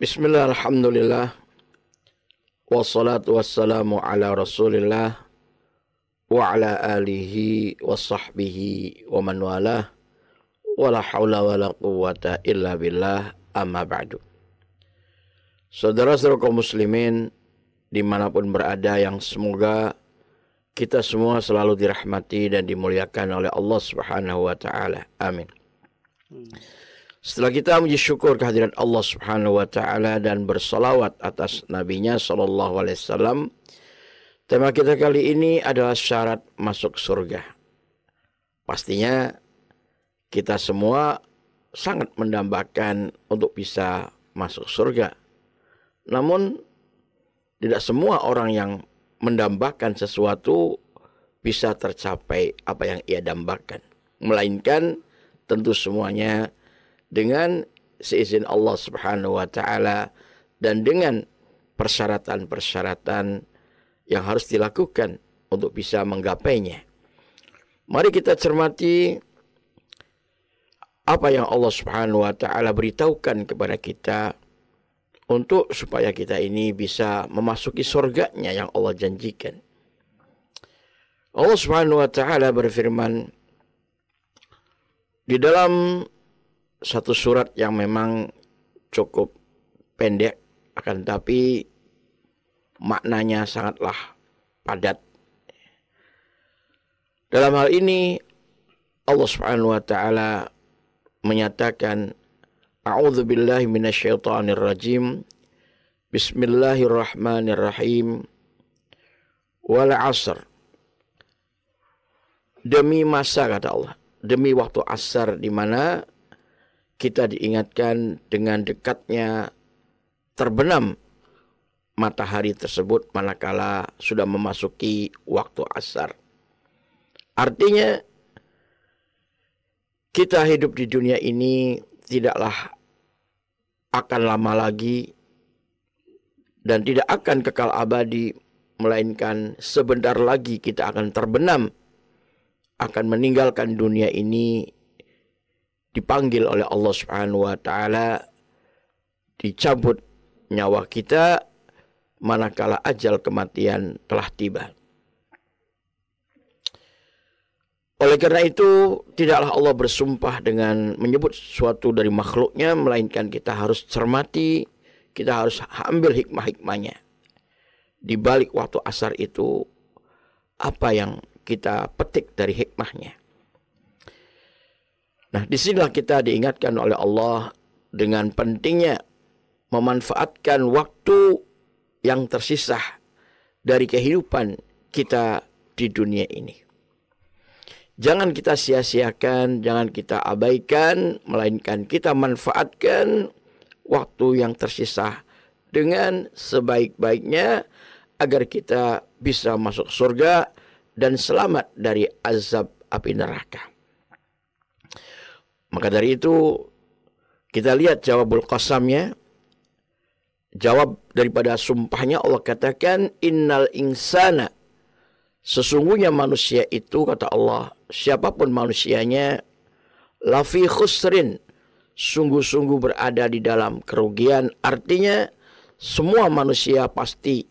Bismillah, alhamdulillah, wassalatu wassalamu ala rasulillah, wa ala alihi wa sahbihi wa man walah, wa la hawla wa la quwwata illa billah, amma ba'du. Saudara-saudara kaum muslimin dimanapun berada, yang semoga kita semua selalu dirahmati dan dimuliakan oleh Allah Subhanahu wa ta'ala. Amin. Setelah kita memuji syukur kehadiran Allah Subhanahu wa ta'ala dan bersalawat atas nabinya sallallahu alaihi wasallam, tema kita kali ini adalah syarat masuk surga. Pastinya kita semua sangat mendambakan untuk bisa masuk surga. Namun tidak semua orang yang mendambakan sesuatu bisa tercapai apa yang ia dambakan, melainkan tentu semuanya dengan seizin Allah Subhanahu wa ta'ala dan dengan persyaratan-persyaratan yang harus dilakukan untuk bisa menggapainya. Mari kita cermati apa yang Allah Subhanahu wa ta'ala beritahukan kepada kita untuk supaya kita ini bisa memasuki surganya yang Allah janjikan. Allah Subhanahu wa ta'ala berfirman di dalam satu surat yang memang cukup pendek, akan tetapi maknanya sangatlah padat. Dalam hal ini Allah Subhanahu wa ta'ala menyatakan, A'udzu billahi minasyaitonir rajim. Bismillahirrahmanirrahim. Wal 'asr. Demi masa, kata Allah, demi waktu asar, di mana kita diingatkan dengan dekatnya terbenam matahari tersebut manakala sudah memasuki waktu asar. Artinya kita hidup di dunia ini tidaklah akan lama lagi dan tidak akan kekal abadi, melainkan sebentar lagi kita akan terbenam, akan meninggalkan dunia ini, dipanggil oleh Allah Subhanahu wa ta'ala, dicabut nyawa kita manakala ajal kematian telah tiba. Oleh karena itu, tidaklah Allah bersumpah dengan menyebut sesuatu dari makhluknya, melainkan kita harus cermati, kita harus ambil hikmah-hikmahnya. Di balik waktu asar itu, apa yang kita petik dari hikmahnya. Nah, disinilah kita diingatkan oleh Allah dengan pentingnya memanfaatkan waktu yang tersisa dari kehidupan kita di dunia ini. Jangan kita sia-siakan, jangan kita abaikan, melainkan kita manfaatkan waktu yang tersisa dengan sebaik-baiknya agar kita bisa masuk surga dan selamat dari azab api neraka. Maka dari itu kita lihat jawabul qasamnya. Jawab daripada sumpahnya, Allah katakan, innal insana, sesungguhnya manusia itu, kata Allah, siapapun manusianya, lafi khusrin, sungguh-sungguh berada di dalam kerugian. Artinya semua manusia pasti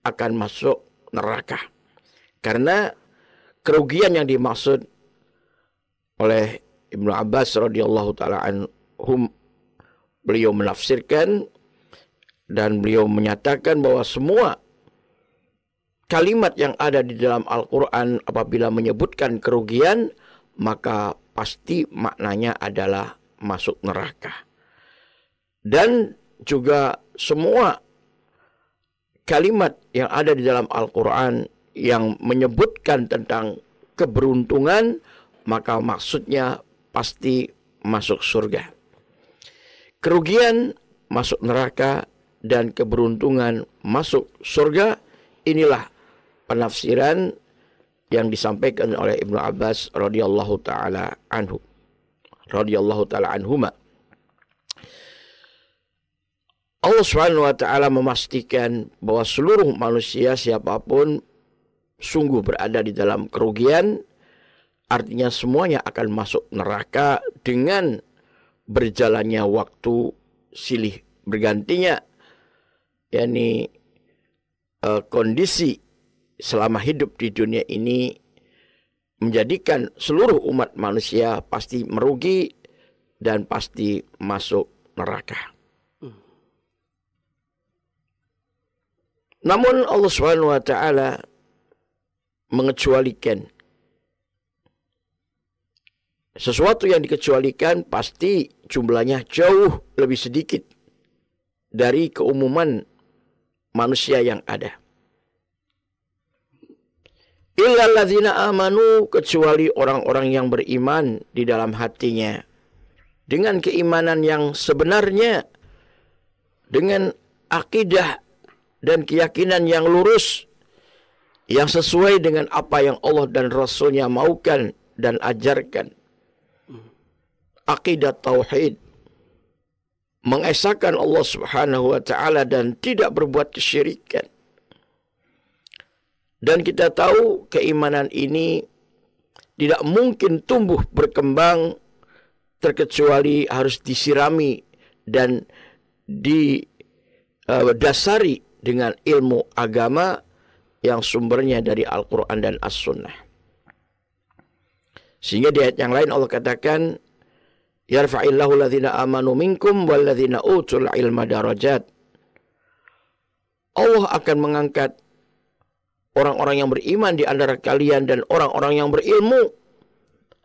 akan masuk neraka. Karena kerugian yang dimaksud oleh Ibnu Abbas radhiyallahu taala anhum, beliau menafsirkan dan beliau menyatakan bahwa semua kalimat yang ada di dalam Al-Quran apabila menyebutkan kerugian, maka pasti maknanya adalah masuk neraka. Dan juga semua kalimat yang ada di dalam Al-Quran yang menyebutkan tentang keberuntungan, maka maksudnya pasti masuk surga. Kerugian masuk neraka dan keberuntungan masuk surga. Inilah penafsiran yang disampaikan oleh Ibnu Abbas radhiyallahu taala anhuma. Allah Subhanahu wa ta'ala memastikan bahwa seluruh manusia siapapun sungguh berada di dalam kerugian. Artinya semuanya akan masuk neraka dengan berjalannya waktu silih bergantinya yakni kondisi selama hidup di dunia ini menjadikan seluruh umat manusia pasti merugi dan pasti masuk neraka. Namun Allah Subhanahu wa taala mengecualikan sesuatu yang dikecualikan pasti jumlahnya jauh lebih sedikit dari keumuman manusia yang ada. Illal ladzina amanu, kecuali orang-orang yang beriman di dalam hatinya dengan keimanan yang sebenarnya, dengan akidah dan keyakinan yang lurus yang sesuai dengan apa yang Allah dan Rasul-Nya maukan dan ajarkan. Akidah tauhid, mengesahkan Allah Subhanahu wa taala dan tidak berbuat kesyirikan. Dan kita tahu keimanan ini tidak mungkin tumbuh berkembang terkecuali harus disirami dan didasari dengan ilmu agama yang sumbernya dari Al-Quran dan As-Sunnah. Sehingga di ayat yang lain Allah katakan, yarfa'illahu alladhina amanu minkum walladhina utul ilma darajat. Allah akan mengangkat orang-orang yang beriman di antara kalian dan orang-orang yang berilmu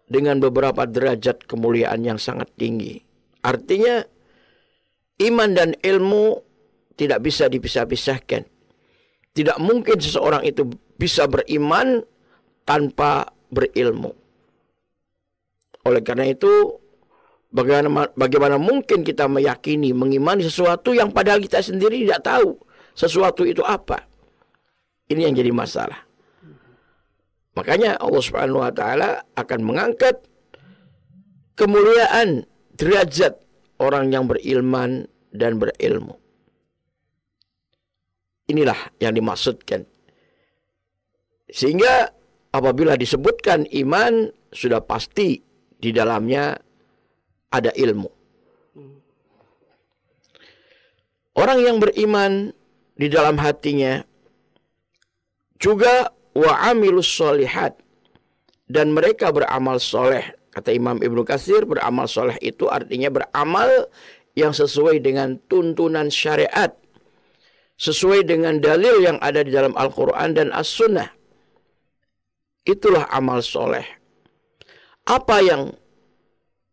dengan beberapa derajat kemuliaan yang sangat tinggi. Artinya iman dan ilmu tidak bisa dipisah-pisahkan. Tidak mungkin seseorang itu bisa beriman tanpa berilmu. Oleh karena itu, bagaimana mungkin kita meyakini, mengimani sesuatu yang padahal kita sendiri tidak tahu sesuatu itu apa. Ini yang jadi masalah. Makanya Allah Subhanahu wa taala akan mengangkat kemuliaan derajat orang yang berilman dan berilmu. Inilah yang dimaksudkan. Sehingga apabila disebutkan iman, sudah pasti di dalamnya ada ilmu. Orang yang beriman di dalam hatinya juga wa amilus sholihat, dan mereka beramal soleh. Kata Imam Ibnu Katsir, beramal soleh itu artinya beramal yang sesuai dengan tuntunan syariat, sesuai dengan dalil yang ada di dalam Al-Quran dan As-Sunnah. Itulah amal soleh. Apa yang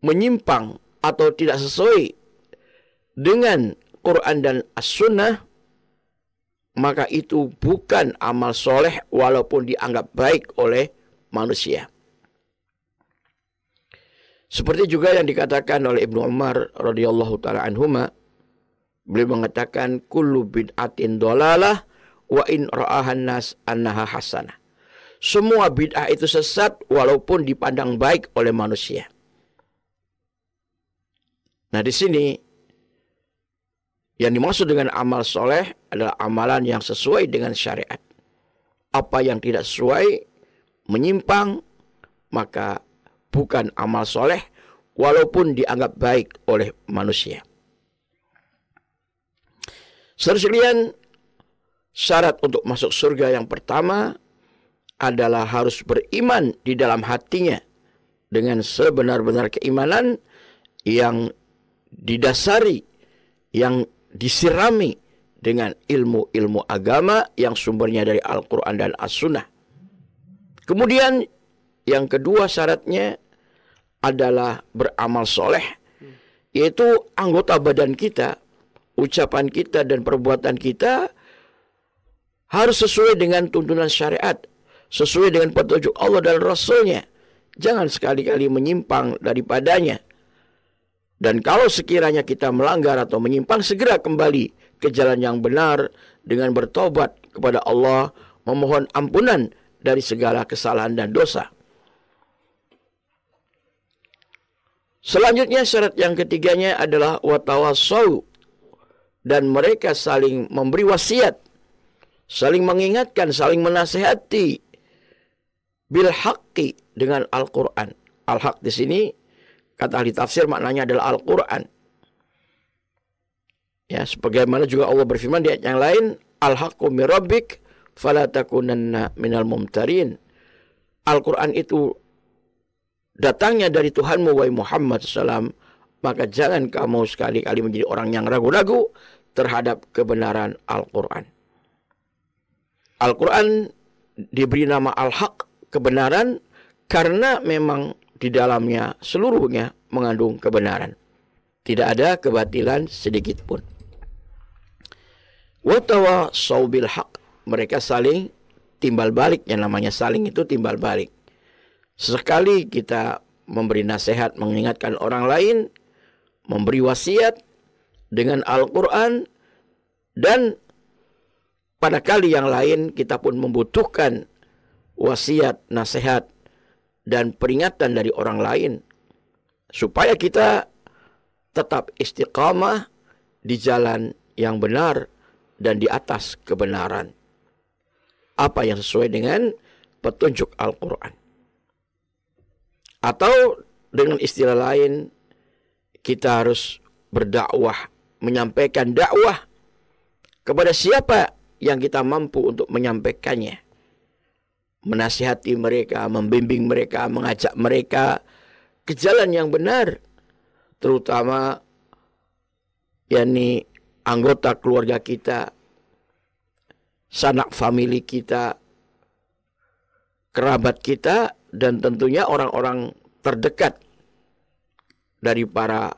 menyimpang atau tidak sesuai dengan Quran dan As-Sunnah, maka itu bukan amal soleh walaupun dianggap baik oleh manusia. Seperti juga yang dikatakan oleh Ibnu Umar radhiyallahu taala anhuma, beliau mengatakan kullu bid'atin dhalalah wa in ra'ahan nas annaha hasanah. Semua bid'ah itu sesat walaupun dipandang baik oleh manusia. Nah, di sini yang dimaksud dengan amal soleh adalah amalan yang sesuai dengan syariat. Apa yang tidak sesuai, menyimpang, maka bukan amal soleh walaupun dianggap baik oleh manusia. Sekalian, syarat untuk masuk surga yang pertama adalah harus beriman di dalam hatinya dengan sebenar-benar keimanan yang didasari, yang disirami dengan ilmu-ilmu agama yang sumbernya dari Al-Quran dan As-Sunnah. Kemudian yang kedua syaratnya adalah beramal soleh, yaitu anggota badan kita, ucapan kita dan perbuatan kita harus sesuai dengan tuntunan syariat, sesuai dengan petunjuk Allah dan Rasul-Nya. Jangan sekali-kali menyimpang daripadanya. Dan kalau sekiranya kita melanggar atau menyimpang, segera kembali ke jalan yang benar dengan bertobat kepada Allah, memohon ampunan dari segala kesalahan dan dosa. Selanjutnya syarat yang ketiganya adalah watawasau, dan mereka saling memberi wasiat, saling mengingatkan, saling menasihati bil haqqi, dengan Al-Quran. Al-haq di sini kata ahli tafsir maknanya adalah Al-Quran. Ya, sebagaimana juga Allah berfirman di ayat yang lain, Al-haqqu min rabbik fala takunanna minal mumtarin. Al-Quran itu datangnya dari Tuhanmu, wahai Muhammad SAW, maka jangan kamu sekali-kali menjadi orang yang ragu-ragu terhadap kebenaran Al-Quran. Al-Quran diberi nama Al-Haq, kebenaran, karena memang di dalamnya seluruhnya mengandung kebenaran. Tidak ada kebatilan sedikit pun. Wa tawassaw bil haq. Mereka saling timbal balik, yang namanya saling itu timbal balik. Sesekali kita memberi nasihat, mengingatkan orang lain, memberi wasiat dengan Al-Quran, dan pada kali yang lain kita pun membutuhkan wasiat, nasihat, dan peringatan dari orang lain supaya kita tetap istiqamah di jalan yang benar dan di atas kebenaran. Apa yang sesuai dengan petunjuk Al-Quran. Atau dengan istilah lain, kita harus berdakwah, menyampaikan dakwah kepada siapa yang kita mampu untuk menyampaikannya. Menasihati mereka, membimbing mereka, mengajak mereka ke jalan yang benar. Terutama yakni anggota keluarga kita, sanak famili kita, kerabat kita, dan tentunya orang-orang terdekat dari para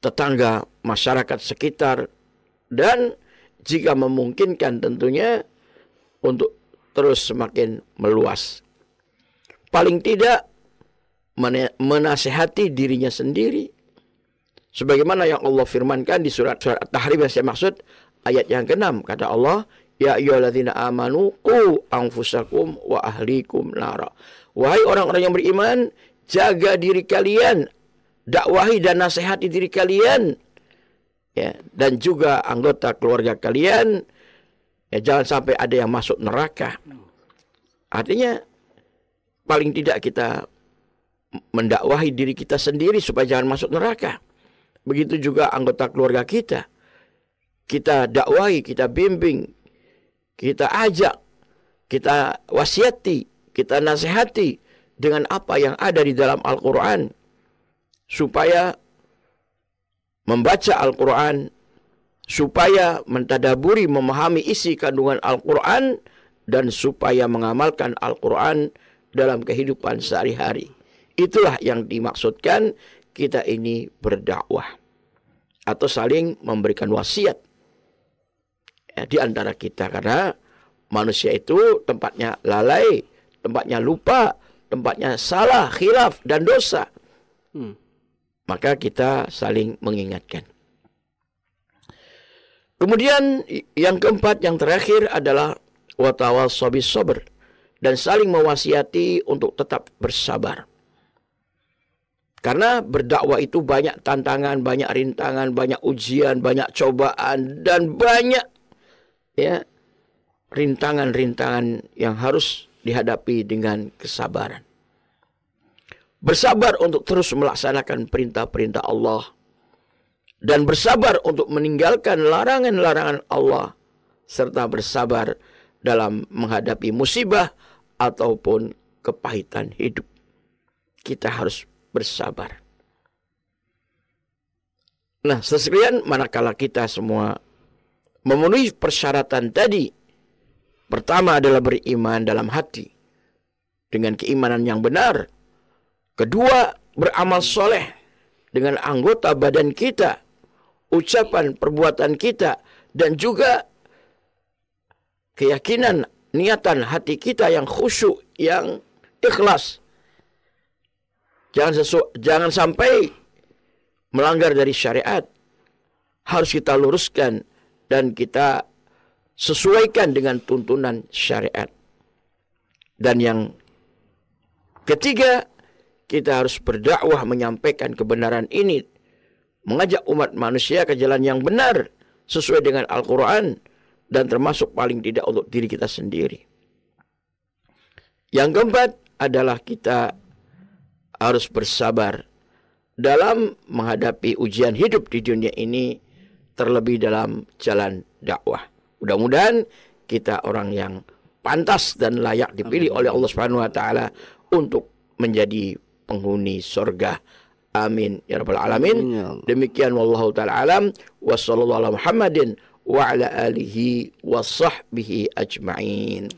tetangga, masyarakat sekitar, dan jika memungkinkan tentunya untuk terus semakin meluas. Paling tidak menasihati dirinya sendiri. Sebagaimana yang Allah firmankan di surat At-Tahrim yang saya maksud, ayat yang ke-6. Kata Allah, Ya ayyuhalladzina amanu qu anfusakum wa ahlikum nara. Wahai orang-orang yang beriman, jaga diri kalian, dakwahi dan nasihati diri kalian, ya, dan juga anggota keluarga kalian, ya, jangan sampai ada yang masuk neraka. Artinya paling tidak kita mendakwahi diri kita sendiri supaya jangan masuk neraka. Begitu juga anggota keluarga kita. Kita dakwahi, kita bimbing, kita ajak, kita wasiati, kita nasihati dengan apa yang ada di dalam Al-Quran, supaya membaca Al-Quran, supaya mentadaburi, memahami isi kandungan Al-Quran, dan supaya mengamalkan Al-Quran dalam kehidupan sehari-hari. Itulah yang dimaksudkan kita ini berdakwah atau saling memberikan wasiat, ya, di antara kita. Karena manusia itu tempatnya lalai, tempatnya lupa, tempatnya salah, khilaf, dan dosa. Maka kita saling mengingatkan. Kemudian yang keempat, yang terakhir adalah watawassaw bis sabr, dan saling mewasiati untuk tetap bersabar. Karena berdakwah itu banyak tantangan, banyak rintangan, banyak ujian, banyak cobaan, dan banyak, ya, rintangan-rintangan yang harus dihadapi dengan kesabaran. Bersabar untuk terus melaksanakan perintah-perintah Allah, dan bersabar untuk meninggalkan larangan-larangan Allah, serta bersabar dalam menghadapi musibah ataupun kepahitan hidup. Kita harus bersabar. Nah, sekalian, manakala kita semua memenuhi persyaratan tadi, pertama adalah beriman dalam hati dengan keimanan yang benar. Kedua, beramal soleh dengan anggota badan kita, ucapan, perbuatan kita, dan juga keyakinan, niatan hati kita yang khusyuk, yang ikhlas. Jangan sampai melanggar dari syariat. Harus kita luruskan dan kita sesuaikan dengan tuntunan syariat. Dan yang ketiga, kita harus berdakwah menyampaikan kebenaran ini, mengajak umat manusia ke jalan yang benar sesuai dengan Al-Quran, dan termasuk paling tidak untuk diri kita sendiri. Yang keempat adalah kita harus bersabar dalam menghadapi ujian hidup di dunia ini, terlebih dalam jalan dakwah. Mudah-mudahan kita orang yang pantas dan layak dipilih oleh Allah Subhanahu wa taala untuk menjadi penghuni surga. Amin ya rabbal alamin. Demikian wallahu taala alam wa sallallahu ala Muhammadin wa ala alihi wa sahbihi ajma'in.